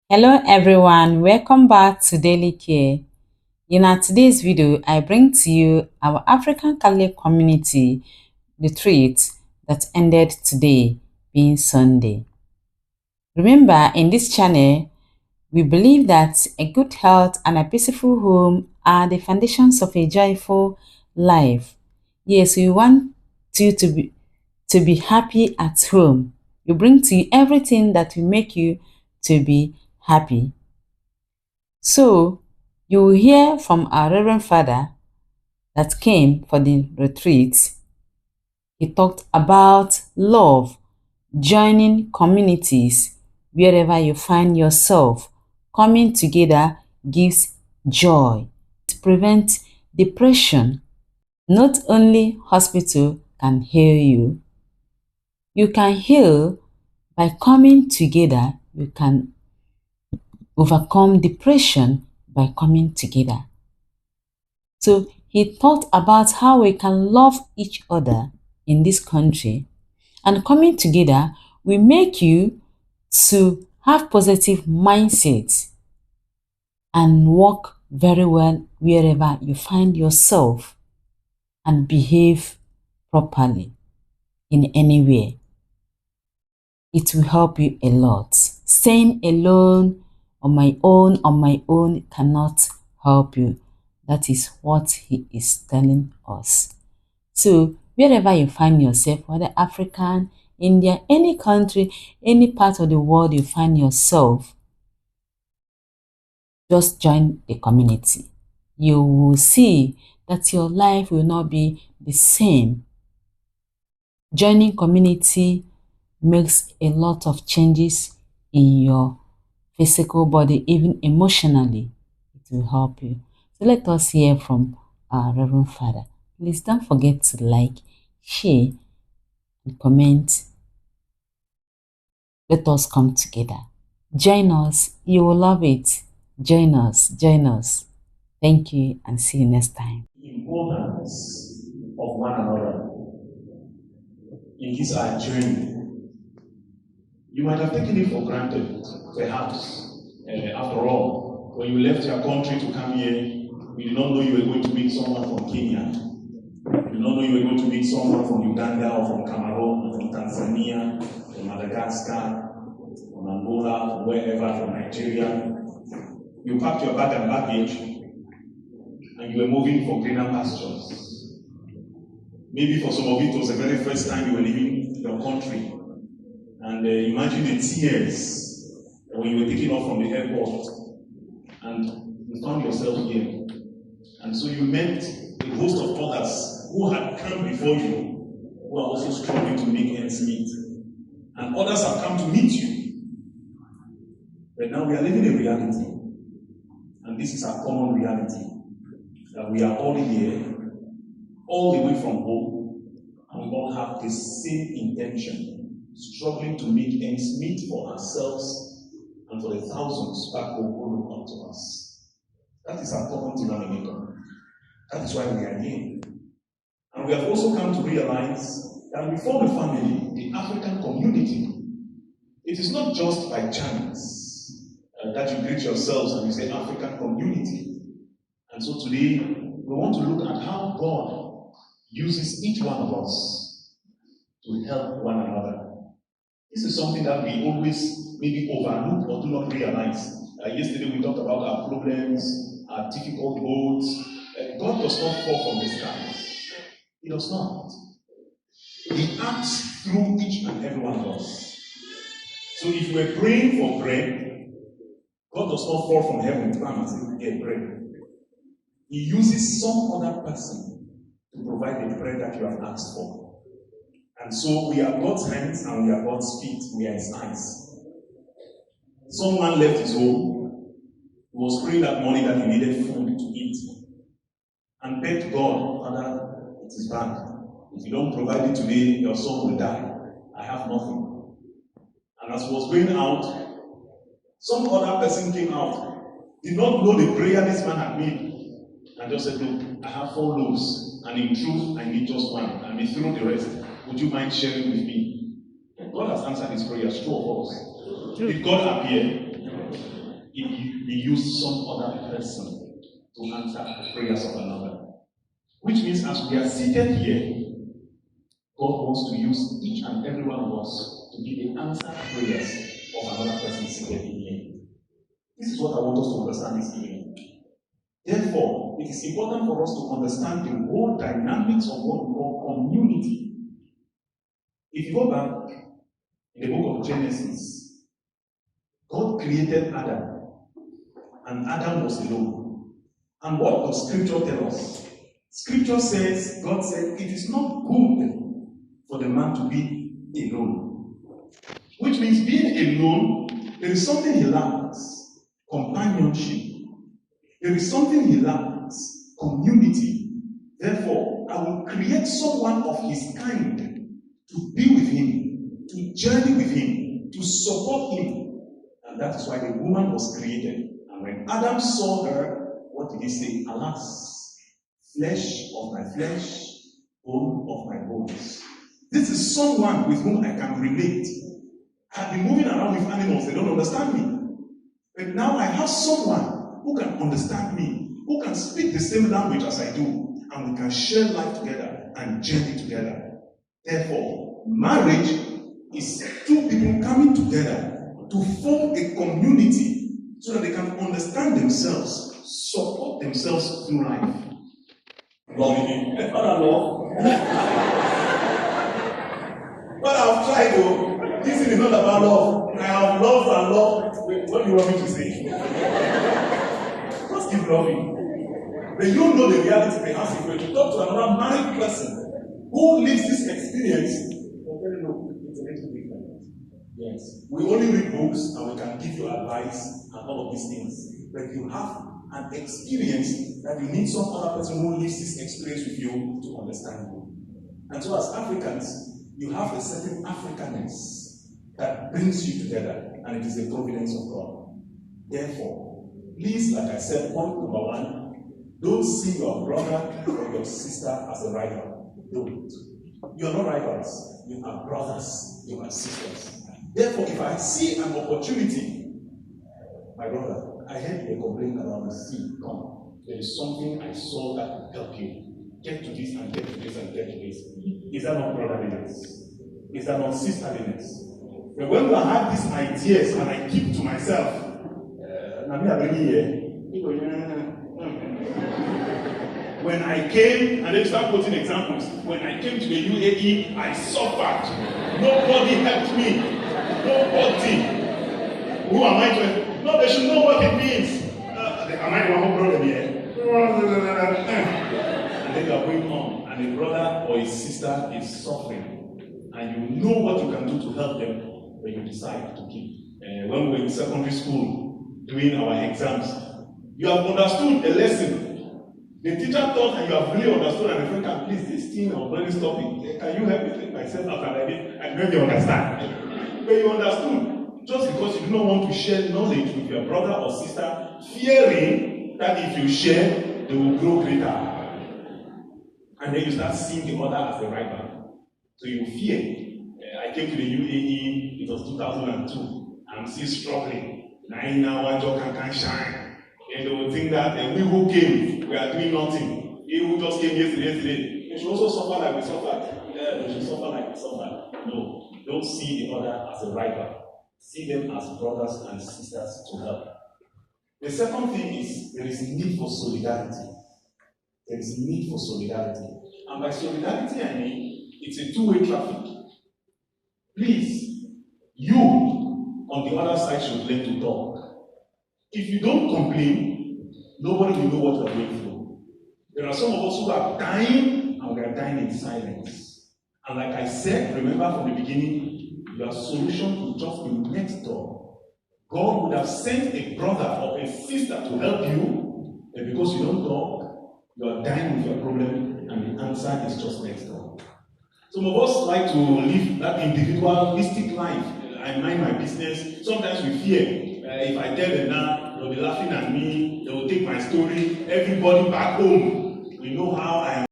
Hello everyone, welcome back to Daily Care. In our today's video, I bring to you our African Catholic community retreat that ended today, being Sunday. Remember, in this channel, we believe that a good health and a peaceful home are the foundations of a joyful life. Yes, we want you to be happy at home. We bring to you everything that will make you to be happy. So, you will hear from our Reverend Father that came for the retreat. He talked about love, joining communities wherever you find yourself. Coming together gives joy. To prevent depression, not only hospital can heal you. You can heal by coming together. You can overcome depression by coming together. So he talked about how we can love each other in this country, and coming together will make you to have positive mindsets and work very well wherever you find yourself and behave properly in anywhere. It will help you a lot. Staying alone on my own cannot help you. That is what he is telling us. So wherever you find yourself, whether African, India, any country, any part of the world you find yourself, just join the community. You will see that your life will not be the same. Joining community makes a lot of changes in your physical body, even emotionally. It will help you. So let us hear from our Reverend Father. Please don't forget to like, share, and comment. Let us come together. Join us. You will love it. Join us. Join us. Thank you and see you next time. The importance of one another in this our journey. You might have taken it for granted, perhaps. After all, when you left your country to come here, you did not know you were going to meet someone from Kenya. You did not know you were going to meet someone from Uganda or from Cameroon, from Tanzania, from Madagascar, from Angola, from wherever, from Nigeria. You packed your bag and baggage and you were moving for greener pastures. Maybe for some of it, it was the very first time you were leaving your country. And imagine the tears when you were taken off from the airport and you found yourself here. And so you met a host of others who had come before you, who are also struggling to make ends meet. And others have come to meet you. But now we are living a reality. And this is our common reality. That we are all here, all the way from home, and we all have the same intention, struggling to make ends meet for ourselves and for the thousands back home who look up to us. That is our common denominator. That is why we are here. And we have also come to realize that we form a family, the African community. It is not just by chance that you greet yourselves and you say African community. And so today, we want to look at how God uses each one of us to help one another. This is something that we always maybe overlook or do not realize. Yesterday we talked about our problems, our difficult roads. God does not fall from the skies. He does not. He acts through each and every one of us. So if we're praying for bread, God does not fall from heaven to come and say, "Hey, bread." He uses some other person to provide the bread that you have asked for. And so we are God's hands and we are God's feet, we are his eyes. Someone left his home. He was praying that morning that he needed food to eat. And begged God, "Father, it is bad. If you don't provide it today, your son will die. I have nothing." And as he was going out, some other person came out, did not know the prayer this man had made. And just said, "Look, I have 4 loaves, and in truth, I need just one. I may throw the rest. Would you mind sharing with me?" God has answered his prayers, true of us. Did God appear? if we use some other person to answer the prayers of another. Which means as we are seated here, God wants to use each and every one of us to be the answered prayers of another person seated in here. This is what I want us to understand this evening. Therefore, it is important for us to understand the whole dynamics of what we call community. If you go back in the book of Genesis, God created Adam, and Adam was alone. And what does Scripture tell us? Scripture says, God said, it is not good for the man to be alone. Which means being alone, there is something he lacks. Companionship. There is something he lacks. Community. Therefore, I will create someone of his kind to be with him, to journey with him, to support him. And that is why the woman was created. And when Adam saw her, what did he say? Alas, flesh of my flesh, bone of my bones. This is someone with whom I can relate. I've been moving around with animals, they don't understand me. But now I have someone who can understand me, who can speak the same language as I do, and we can share life together and journey together. Therefore, marriage is two people coming together to form a community so that they can understand themselves, support themselves through life. Loving it. Love. But I've tried though. This is not about love. I have loved and loved. Wait, what do you want me to say? Just keep loving. But you don't know the reality behind it. When you talk to another married person who lives this experience, you're very low. It's a little different. Yes. We only read books and we can give you advice and all of these things. But you have an experience that you need some other person who lives this experience with you to understand you. And so as Africans, you have a certain Africanness that brings you together, and it is the providence of God. Therefore, please, like I said, point number one, don't see your brother or your sister as a rival. Don't. You are not rivals. You are brothers. You are sisters. Therefore, if I see an opportunity, my brother, I heard you complain about the sea. Come, there is something I saw that will help you. Get to this and get to this and get to this. Is that not brotherliness? Is that not sisterliness? But when I have these ideas and I keep to myself, when I came, and then start quoting examples, when I came to the UAE, I suffered. Nobody helped me. Nobody. Who am I to? No, they should know what it means. Am I the one who brought them here? And then you are going on, and a brother or a sister is suffering, and you know what you can do to help them, but you decide to keep. When we were in secondary school doing our exams, you have understood a lesson. The teacher taught and you have really understood, and the friend can please this thing or very stop it. Can you help me take myself after I did? I don't even understand. But you understood. Just because you do not want to share knowledge with your brother or sister, fearing that if you share, they will grow greater. And then you start seeing the other as the rival. So you fear. I came to the UAE, it was 2002. I'm still struggling. 9 hours job can shine. And they will think that we who came, we are doing nothing. We who just came yesterday. They should also suffer like we suffered. Yeah, they should suffer like we suffered. No, don't see the other as a rival. See them as brothers and sisters to help. The second thing is there is need for solidarity. There is need for solidarity. And by solidarity, I mean it's a two-way traffic. Please, you on the other side should learn to talk. If you don't complain, nobody will know what you are going through. There are some of us who are dying, and we are dying in silence. And like I said, remember from the beginning, your solution will just be next door. God would have sent a brother or a sister to help you, and because you don't talk, you are dying with your problem, and the answer is just next door. Some of us like to live that individualistic life. I mind my business. Sometimes we fear. If I tell them now, they'll be laughing at me. They will take my story. Everybody back home, we know how I am.